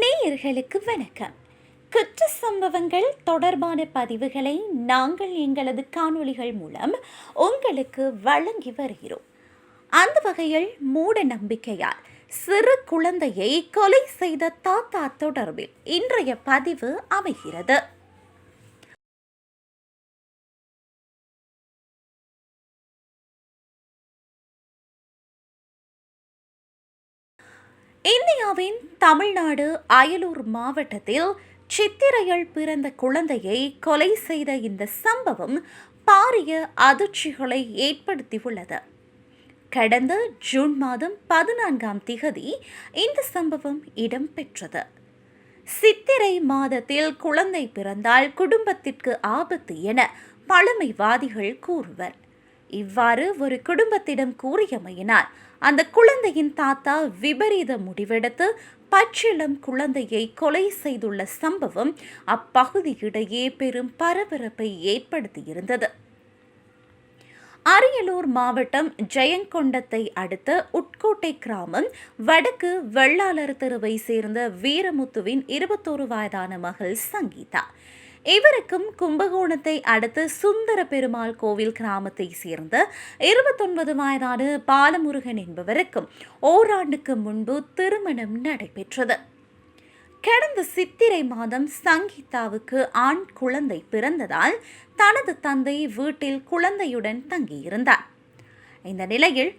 நேயர்களுக்கு வணக்கம். குற்ற சம்பவங்கள் தொடர்பான பதிவுகளை நாங்கள் எங்களது காணொளிகள் மூலம் உங்களுக்கு வழங்கி வருகிறோம். அந்த வகையில் மூட நம்பிக்கையால் சிறு குழந்தையை கொலை செய்த தாத்தா தொடர்பில் இன்றைய பதிவு அமைகிறது. இந்தியாவின் தமிழ்நாடு அயலூர் மாவட்டத்தில் சித்திரையில் பிறந்த குழந்தையை கொலை செய்த இந்த சம்பவம் பாரிய அதிர்ச்சிகளை ஏற்படுத்தியுள்ளது. கடந்த ஜூன் மாதம் 14ஆம் திகதி இந்த சம்பவம் இடம்பெற்றது. சித்திரை மாதத்தில் குழந்தை பிறந்தால் குடும்பத்திற்கு ஆபத்து என பழமைவாதிகள் கூறுவர். இவ்வாறு ஒரு குடும்பத்திடம் கூறியமையினால் அந்த குழந்தையின் தாத்தா விபரீத முடிவெடுத்து பச்சிளம் குழந்தையை கொலை செய்துள்ள சம்பவம் அப்பகுதியிடையே பெரும் பரபரப்பை ஏற்படுத்தியிருந்தது. அரியலூர் மாவட்டம் ஜெயங்கொண்டத்தை அடுத்த உட்கோட்டை கிராமம் வடக்கு வெள்ளாளர் தெருவை சேர்ந்த வீரமுத்துவின் 21 வயதான மகள் சங்கீதா. இவருக்கும் கும்பகோணத்தை அடுத்து சுந்தர பெருமாள் கோவில் கிராமத்தை சேர்ந்த 29 வயதான பாலமுருகன் என்பவருக்கும் ஓராண்டுக்கு முன்பு திருமணம் நடைபெற்றது. கடந்த சித்திரை மாதம் சங்கீதாவுக்கு ஆண் குழந்தை பிறந்ததால் தனது தந்தை வீட்டில் குழந்தையுடன் தங்கியிருந்தார். இந்த நிலையில்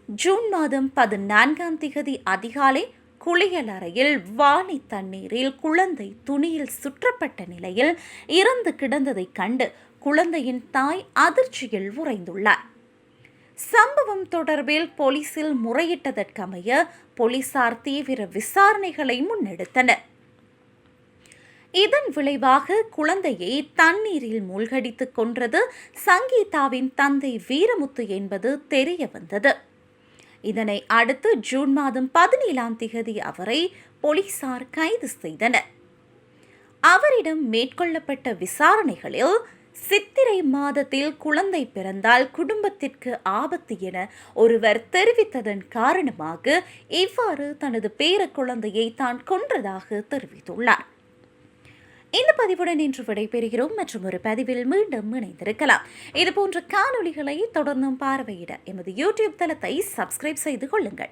ஜூன் மாதம் 14ஆம் திகதி அதிகாலை குளியலறையில் வாளி தண்ணீரில் குழந்தை துணியில் சுற்றப்பட்ட நிலையில் இறந்து கிடந்ததைக் கண்டு குழந்தையின் தாய் அதிர்ச்சியில் உறைந்துள்ளார். சம்பவம் தொடர்பில் போலீசில் முறையிட்டதற்கமைய போலீசார் தீவிர விசாரணைகளை முன்னெடுத்தனர். இதன் விளைவாக குழந்தையை தண்ணீரில் மூழ்கடித்துக் கொன்றது சங்கீதாவின் தந்தை வீரமுத்து என்பது தெரிய வந்தது. இதனை அடுத்து ஜூன் மாதம் 17ஆம் திகதி அவரை போலீசார் கைது செய்தனர். அவரிடம் மேற்கொள்ளப்பட்ட விசாரணைகளில் சித்திரை மாதத்தில் குழந்தை பிறந்தால் குடும்பத்திற்கு ஆபத்து என ஒருவர் தெரிவித்ததன் காரணமாக இவ்வாறு தனது பேர குழந்தையை தான் கொன்றதாக தெரிவித்துள்ளார். இந்த பதிவுடன் இன்று விடைபெறுகிறோம். மற்றும் ஒரு பதிவில் மீண்டும் இணைந்திருக்கலாம். இதுபோன்ற காணொளிகளை தொடர்ந்தும் பார்வையிட எமது யூடியூப் தளத்தை சப்ஸ்கிரைப் செய்து கொள்ளுங்கள்.